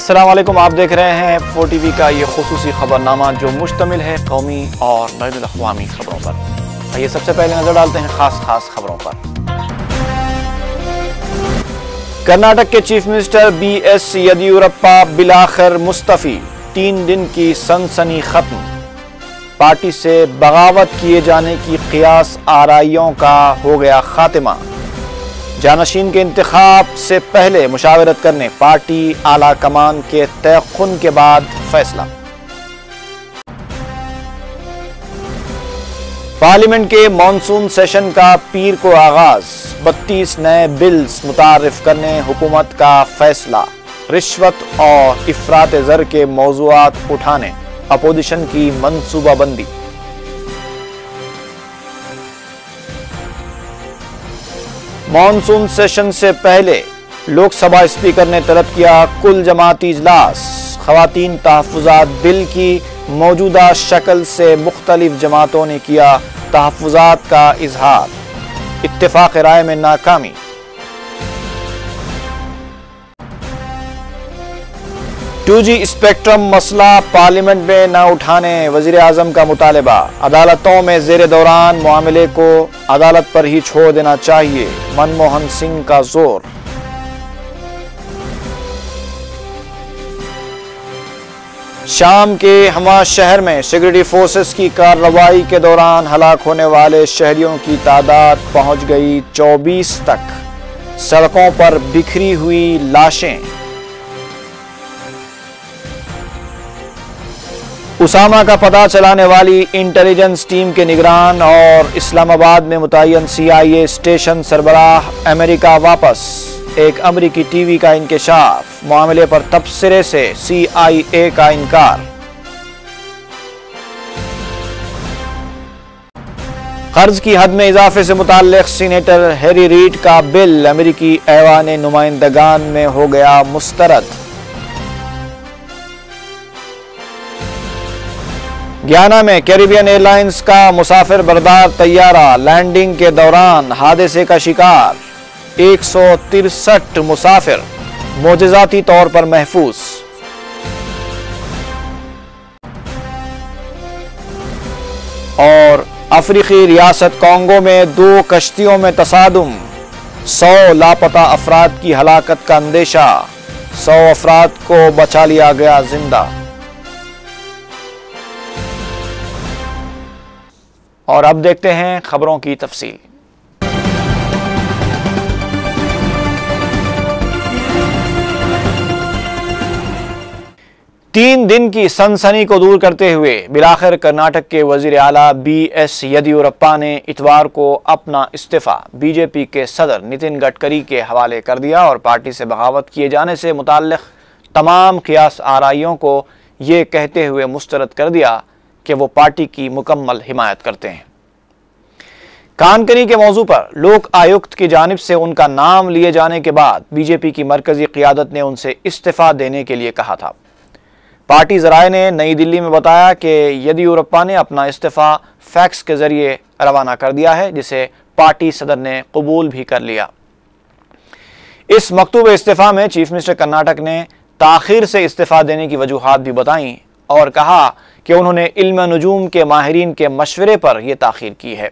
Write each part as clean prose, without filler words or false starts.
السلام علیکم، آپ دیکھ رہے ہیں 4 ٹی وی کا یہ خصوصی خبرنامہ جو مشتمل ہے قومی اور بین الاقوامی خبروں پر۔ آئیے سب سے پہلے نظر ڈالتے ہیں خاص خبروں پر۔ کرناٹک کے chief minister B S Yediyurappa بالآخر مستعفی، 3 دن کی سنسنی ختم۔ پارٹی سے بغاوت کیے جانے کی قیاس آرائیوں کا ہو گیا خاتمہ۔ جانشین کے انتخاب سے پہلے مشاورت کرنے پارٹی اعلیٰ کمان کے تیقن کے بعد فیصلہ۔ پارلیمنٹ کے مانسون سیشن کا پیر کو آغاز، 32 نئے بلز متعارف کرنے حکومت کا فیصلہ۔ رشوت اور افراط زر کے موضوعات اٹھانے اپوزیشن کی منصوبہ بندی۔ مانسون سیشن سے پہلے لوک سبھا اسپیکر نے طلب کیا کل جماعتی اجلاس۔ خواتین تحفظات بل کی موجودہ شکل سے مختلف جماعتوں نے کیا تحفظات کا اظہار، اتفاق رائے میں ناکامی۔ ٹو جی اسپیکٹرم مسئلہ پارلیمنٹ میں نہ اٹھانے وزیر اعظم کا مطالبہ۔ عدالتوں میں زیر دوران معاملے کو عدالت پر ہی چھوڑ دینا چاہیے، منموہن سنگھ کا زور۔ شام کے ہما شہر میں سیکورٹی فورسز کی کارروائی کے دوران ہلاک ہونے والے شہریوں کی تعداد پہنچ گئی 24 تک، سڑکوں پر بکھری ہوئی لاشیں۔ اسامہ کا پتہ چلانے والی انٹیلیجنس ٹیم کے نگران اور اسلام آباد میں متعین CIA اسٹیشن سربراہ امریکہ واپس، ایک امریکی ٹی وی کا انکشاف، معاملے پر تبصرے سے CIA کا انکار۔ قرض کی حد میں اضافے سے متعلق سینیٹر ہیری ریڈ کا بل امریکی ایوان نمائندگان میں ہو گیا مسترد۔ گیانا میں کیریبین ایئر لائنز کا مسافر بردار طیارہ لینڈنگ کے دوران حادثے کا شکار، 163 مسافر معجزاتی طور پر محفوظ۔ اور افریقی ریاست کانگو میں 2 کشتیوں میں تصادم، 100 لاپتہ افراد کی ہلاکت کا اندیشہ، 100 افراد کو بچا لیا گیا زندہ۔ اور اب دیکھتے ہیں خبروں کی تفصیل۔ تین دن کی سنسنی کو دور کرتے ہوئے بالآخر کرناٹک کے وزیر اعلیٰ بی ایس یدیورپا نے اتوار کو اپنا استعفیٰ BJP کے صدر نتن گڈکری کے حوالے کر دیا اور پارٹی سے بغاوت کیے جانے سے متعلق تمام قیاس آرائیوں کو یہ کہتے ہوئے مسترد کر دیا کہ وہ پارٹی کی مکمل حمایت کرتے ہیں۔ کانکنی کے موضوع پر لوک آیکت کی جانب سے ان کا نام لیے جانے کے بعد BJP کی مرکزی قیادت نے ان سے استعفیٰ دینے کے لیے کہا تھا۔ پارٹی ذرائع نے نئی دلی میں بتایا کہ یدیورپا نے اپنا استعفیٰ فیکس کے ذریعے روانہ کر دیا ہے، جسے پارٹی صدر نے قبول بھی کر لیا۔ اس مکتوب استعفیٰ میں چیف منسٹر کرناٹک نے تاخیر سے استعفیٰ دینے کی وجوہات بھی بتائیں اور کہا کہ انہوں نے علم نجوم کے ماہرین کے مشورے پر یہ تاخیر کی ہے۔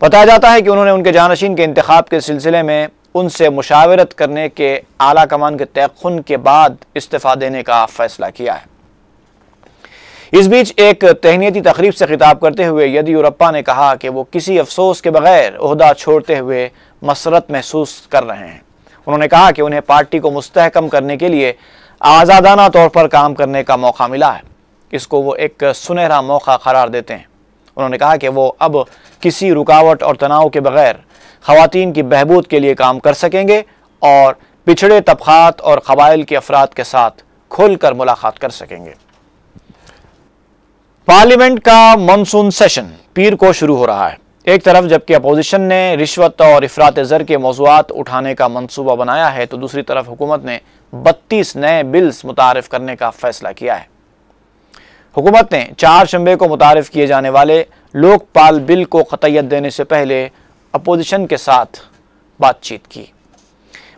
بتایا جاتا ہے کہ انہوں نے ان کے جانشین کے انتخاب کے سلسلے میں ان سے مشاورت کرنے کے اعلیٰ کمان کے تیقن کے بعد استعفیٰ دینے کا فیصلہ کیا ہے۔ اس بیچ ایک تہنیتی تقریب سے خطاب کرتے ہوئے یدیورپا نے کہا کہ وہ کسی افسوس کے بغیر عہدہ چھوڑتے ہوئے مسرت محسوس کر رہے ہیں۔ انہوں نے کہا کہ انہیں پارٹی کو مستحکم کرنے کے لیے آزادانہ طور پر کام کرنے کا موقع ملا ہے، اس کو وہ ایک سنہرا موقع قرار دیتے ہیں۔ انہوں نے کہا کہ وہ اب کسی رکاوٹ اور تناؤ کے بغیر خواتین کی بہبود کے لیے کام کر سکیں گے اور پچھڑے طبقات اور قبائل کے افراد کے ساتھ کھل کر ملاقات کر سکیں گے۔ پارلیمنٹ کا مانسون سیشن پیر کو شروع ہو رہا ہے۔ ایک طرف جبکہ اپوزیشن نے رشوت اور افراط زر کے موضوعات اٹھانے کا منصوبہ بنایا ہے تو دوسری طرف حکومت نے 32 نئے بلز متعارف کرنے کا فیصلہ کیا ہے۔ حکومت نے 4 شنبے کو متعارف کیے جانے والے لوک پال بل کو قطعیت دینے سے پہلے اپوزیشن کے ساتھ بات چیت کی۔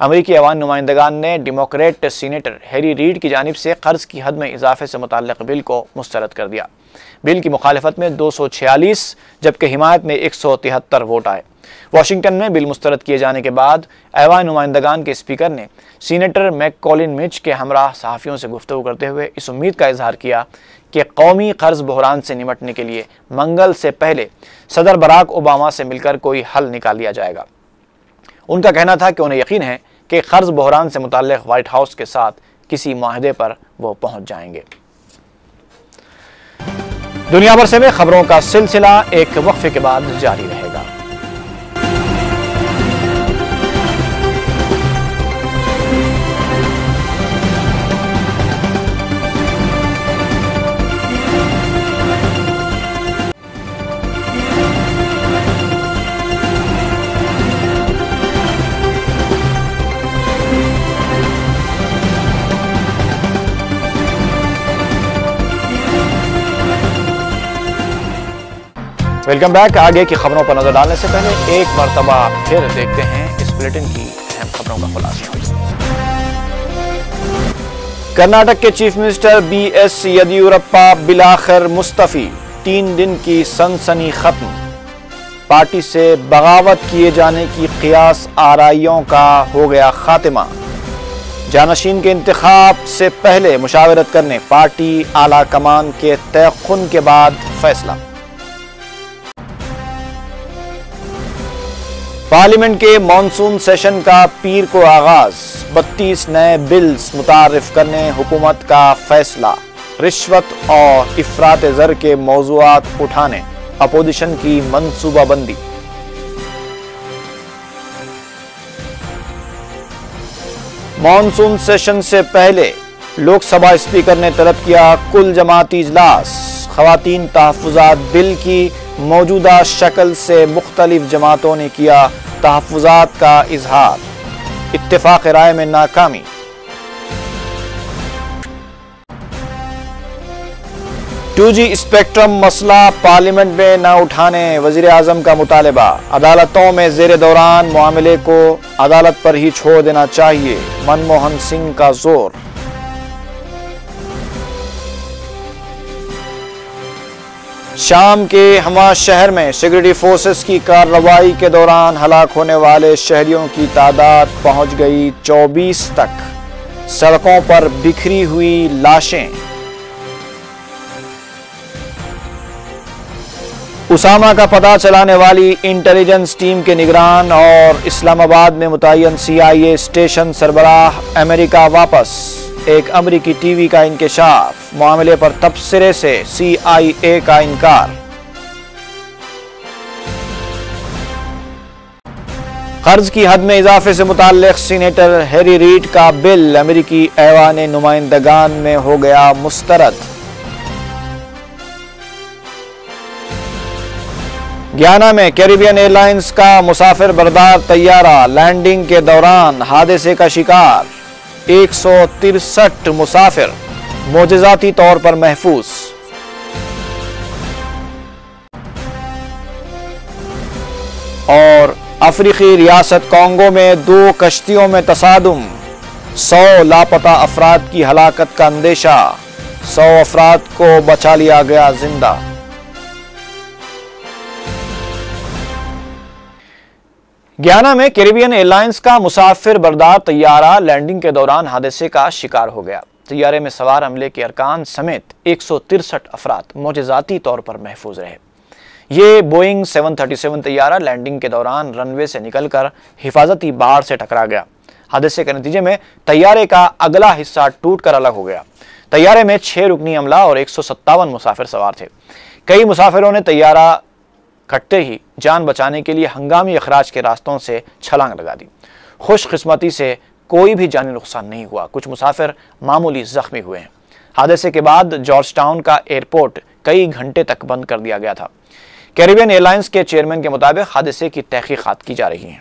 امریکی ایوان نمائندگان نے ڈیموکریٹ سینیٹر ہیری ریڈ کی جانب سے قرض کی حد میں اضافے سے متعلق بل کو مسترد کر دیا۔ بل کی مخالفت میں 246 جبکہ حمایت میں 173 ووٹ آئے۔ واشنگٹن میں بل مسترد کیے جانے کے بعد ایوان نمائندگان کے اسپیکر نے سینیٹر میک کولن مچ کے ہمراہ صحافیوں سے گفتگو کرتے ہوئے اس امید کا اظہار کیا کہ قومی قرض بحران سے نمٹنے کے لیے منگل سے پہلے صدر براک اوباما سے مل کر کوئی حل نکال لیا جائے گا۔ ان کا کہنا تھا کہ انہیں یقین ہے کہ قرض بحران سے متعلق وائٹ ہاؤس کے ساتھ کسی معاہدے پر وہ پہنچ جائیں گے۔ دنیا بھر سے خبروں کا سلسلہ ایک وقفے کے بعد جاری رہے گا۔ Welcome back. آگے کی خبروں پر نظر ڈالنے سے پہلے ایک مرتبہ پھر دیکھتے ہیں اس بلیٹن کی اہم خبروں کا خلاصہ۔ کرناٹک کے chief minister B S Yediyurappa بالآخر مستعفی، 3 دن کی سنسنی ختم۔ پارٹی سے بغاوت کیے جانے کی قیاس آرائیوں کا ہو گیا خاتمہ۔ جانشین کے انتخاب سے پہلے مشاورت کرنے پارٹی اعلیٰ کمان کے تیقن کے بعد فیصلہ۔ پارلیمنٹ کے مانسون سیشن کا پیر کو آغاز، 32 نئے بلز متعارف کرنے حکومت کا فیصلہ۔ رشوت اور افراط زر کے موضوعات اٹھانے اپوزیشن کی منصوبہ بندی۔ مانسون سیشن سے پہلے لوک سبھا اسپیکر نے طلب کیا کل جماعتی اجلاس۔ خواتین تحفظات بل کی موجودہ شکل سے مختلف جماعتوں نے کیا تحفظات کا اظہار، اتفاق رائے میں ناکامی۔ ٹو جی اسپیکٹرم مسئلہ پارلیمنٹ میں نہ اٹھانے وزیر اعظم کا مطالبہ، عدالتوں میں زیر دوران معاملے کو عدالت پر ہی چھوڑ دینا چاہیے، منموہن سنگھ کا زور۔ شام کے ہما شہر میں سیکورٹی فورسز کی کارروائی کے دوران ہلاک ہونے والے شہریوں کی تعداد پہنچ گئی 24 تک، سڑکوں پر بکھری ہوئی لاشیں۔ اسامہ کا پتہ چلانے والی انٹیلیجنس ٹیم کے نگران اور اسلام آباد میں متعین CIA اسٹیشن سربراہ امریکہ واپس، ایک امریکی ٹی وی کا انکشاف، معاملے پر تبصرے سے CIA کا انکار۔ قرض کی حد میں اضافے سے متعلق سینیٹر ہیری ریڈ کا بل امریکی ایوان نمائندگان میں ہو گیا مسترد۔ گیانا میں کیریبین ایئر لائنز کا مسافر بردار طیارہ لینڈنگ کے دوران حادثے کا شکار، 163 مسافر معجزاتی طور پر محفوظ۔ اور افریقی ریاست کانگو میں 2 کشتیوں میں تصادم، 100 لاپتہ افراد کی ہلاکت کا اندیشہ، 100 افراد کو بچا لیا گیا زندہ۔ گیانا میں کیریبین ایئر لائنز کا مسافر بردار طیارہ لینڈنگ کے دوران حادثے کا شکار ہو گیا۔ طیارے میں سوار عملے کے ارکان سمیت 163 افراد معجزاتی طور پر محفوظ رہے۔ یہ بوئنگ 737 طیارہ لینڈنگ کے دوران رن وے سے نکل کر حفاظتی باڑ سے ٹکرا گیا۔ حادثے کے نتیجے میں طیارے کا اگلا حصہ ٹوٹ کر الگ ہو گیا۔ طیارے میں 6 رکنی عملہ اور 157 مسافر سوار تھے۔ کئی مسافروں نے طیارہ کٹتے ہی جان بچانے کے لیے ہنگامی اخراج کے راستوں سے چھلانگ لگا دی۔ خوش قسمتی سے کوئی بھی جانی نقصان نہیں ہوا، کچھ مسافر معمولی زخمی ہوئے ہیں۔ حادثے کے بعد جارج ٹاؤن کا ایئرپورٹ کئی گھنٹے تک بند کر دیا گیا تھا۔ کیریبین ایئر لائنز کے چیئرمین کے مطابق حادثے کی تحقیقات کی جا رہی ہیں۔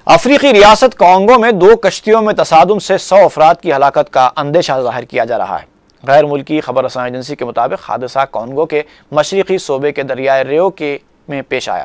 افریقی ریاست کانگو میں 2 کشتیوں میں تصادم سے 100 افراد کی ہلاکت کا اندیشہ ظاہر کیا جا رہا ہے۔ غیر ملکی خبر رساں ایجنسی کے مطابق حادثہ کانگو کے مشرقی صوبے کے دریائے ریو میں پیش آیا۔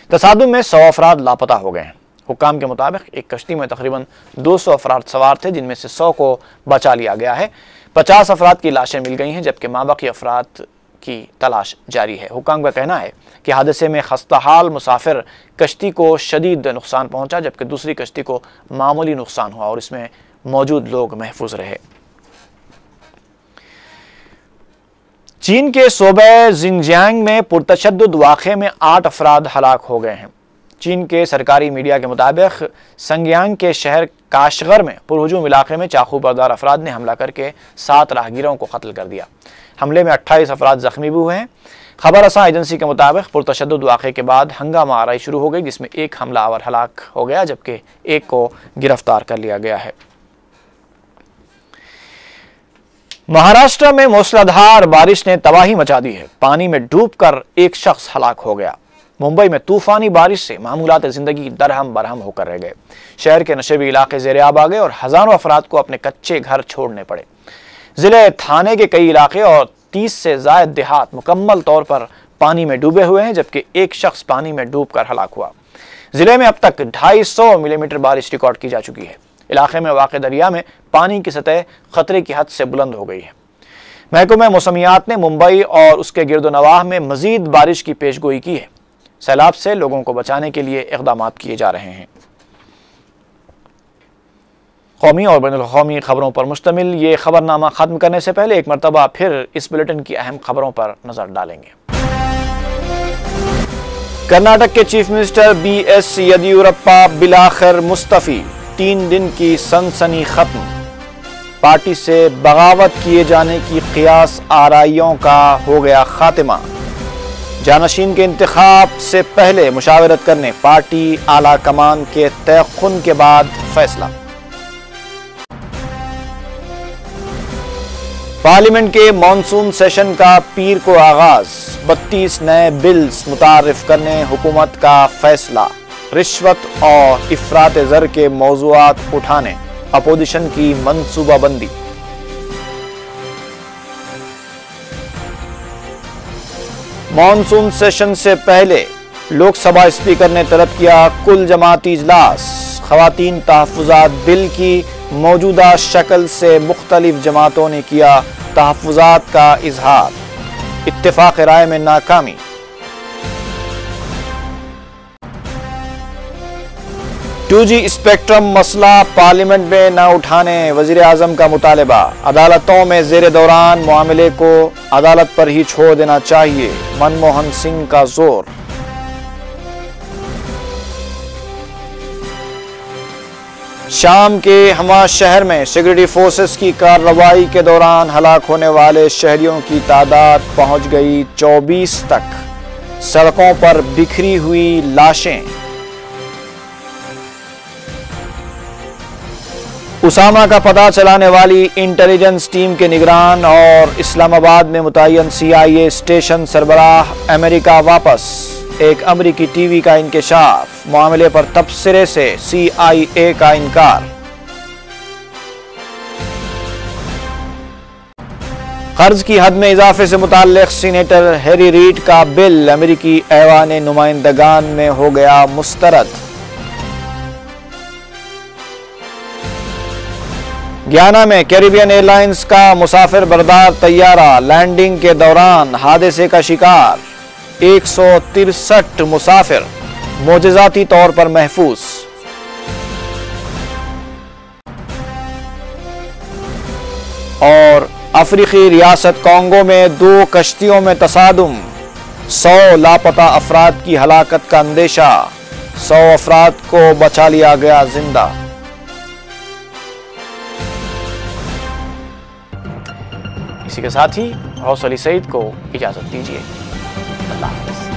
تصادم میں 100 افراد لاپتہ ہو گئے ہیں۔ حکام کے مطابق ایک کشتی میں تقریباً 200 افراد سوار تھے، جن میں سے 100 کو بچا لیا گیا ہے۔ 50 افراد کی لاشیں مل گئی ہیں، جبکہ مابقی افراد کی تلاش جاری ہے۔ حکام کا کہنا ہے کہ حادثے میں خستہ حال مسافر کشتی کو شدید نقصان پہنچا، جبکہ دوسری کشتی کو معمولی نقصان ہوا اور اس میں موجود لوگ محفوظ رہے۔ چین کے صوبہ زنجیانگ میں پرتشدد واقعے میں 8 افراد ہلاک ہو گئے ہیں۔ چین کے سرکاری میڈیا کے مطابق سنگیانگ کے شہر کاشغر میں پرہجوم علاقے میں چاقو بردار افراد نے حملہ کر کے 7 راہگیروں کو قتل کر دیا۔ حملے میں 28 افراد زخمی بھی ہوئے ہیں۔ خبر رساں ایجنسی کے مطابق پرتشدد واقعے کے بعد ہنگامہ آرائی شروع ہو گئی، جس میں ایک حملہ آور ہلاک ہو گیا جبکہ ایک کو گرفتار کر لیا گیا ہے۔ مہاراشٹر میں موسلا دھار بارش نے تباہی مچا دی ہے۔ پانی میں ڈوب کر ایک شخص ہلاک ہو گیا۔ ممبئی میں طوفانی بارش سے معمولات زندگی درہم برہم ہو کر رہ گئے۔ شہر کے نشیبی علاقے زیر آب آ گئے اور ہزاروں افراد کو اپنے کچے گھر چھوڑنے پڑے۔ ضلع تھانے کے کئی علاقے اور 30 سے زائد دیہات مکمل طور پر پانی میں ڈوبے ہوئے ہیں، جبکہ ایک شخص پانی میں ڈوب کر ہلاک ہوا۔ ضلع میں اب تک 250 ملی میٹر بارش ریکارڈ کی جا چکی ہے۔ علاقے میں واقع دریا میں پانی کی سطح خطرے کی حد سے بلند ہو گئی ہے۔ محکمہ موسمیات نے ممبئی اور اس کے گرد و نواح میں مزید بارش کی پیش گوئی کی ہے۔ سیلاب سے لوگوں کو بچانے کے لیے اقدامات کیے جا رہے ہیں۔ قومی اور بین الاقوامی خبروں پر مشتمل یہ خبرنامہ ختم کرنے سے پہلے ایک مرتبہ پھر اس بلیٹن کی اہم خبروں پر نظر ڈالیں گے۔ کرناٹک کے chief minister B S Yediyurappa بالآخر مستعفی، 3 دن کی سنسنی ختم۔ پارٹی سے بغاوت کیے جانے کی قیاس آرائیوں کا ہو گیا خاتمہ۔ جانشین کے انتخاب سے پہلے مشاورت کرنے پارٹی اعلیٰ کمان کے تیقن کے بعد فیصلہ۔ پارلیمنٹ کے مانسون سیشن کا پیر کو آغاز، 32 نئے بلز متعارف کرنے حکومت کا فیصلہ۔ رشوت اور افراط زر کے موضوعات اٹھانے اپوزیشن کی منصوبہ بندی۔ مانسون سیشن سے پہلے لوک سبھا اسپیکر نے طلب کیا کل جماعتی اجلاس۔ خواتین تحفظات بل کی موجودہ شکل سے مختلف جماعتوں نے کیا تحفظات کا اظہار، اتفاق رائے میں ناکامی۔ ٹو جی اسپیکٹرم مسئلہ پارلیمنٹ میں نہ اٹھانے وزیر اعظم کا مطالبہ، عدالتوں میں زیر دوران معاملے کو عدالت پر ہی چھوڑ دینا چاہیے، منموہن سنگھ کا زور۔ شام کے ہما شہر میں سیکورٹی فورسز کی کارروائی کے دوران ہلاک ہونے والے شہریوں کی تعداد پہنچ گئی 24 تک، سڑکوں پر بکھری ہوئی لاشیں۔ اسامہ کا پتہ چلانے والی انٹیلیجنس ٹیم کے نگران اور اسلام آباد میں متعین CIA اسٹیشن سربراہ امریکہ واپس، ایک امریکی ٹی وی کا انکشاف، معاملے پر تبصرے سے CIA کا انکار۔ قرض کی حد میں اضافے سے متعلق سینیٹر ہیری ریڈ کا بل امریکی ایوان نمائندگان میں ہو گیا مسترد۔ گیانا میں کیریبین ایئر لائنز کا مسافر بردار طیارہ لینڈنگ کے دوران حادثے کا شکار، 163 مسافر معجزاتی طور پر محفوظ۔ اور افریقی ریاست کانگو میں 2 کشتیوں میں تصادم، 100 لاپتہ افراد کی ہلاکت کا اندیشہ، 100 افراد کو بچا لیا گیا زندہ۔ اسی کے ساتھ ہی غوث علی سعید کو اجازت دیجیے۔ اللہ حافظ۔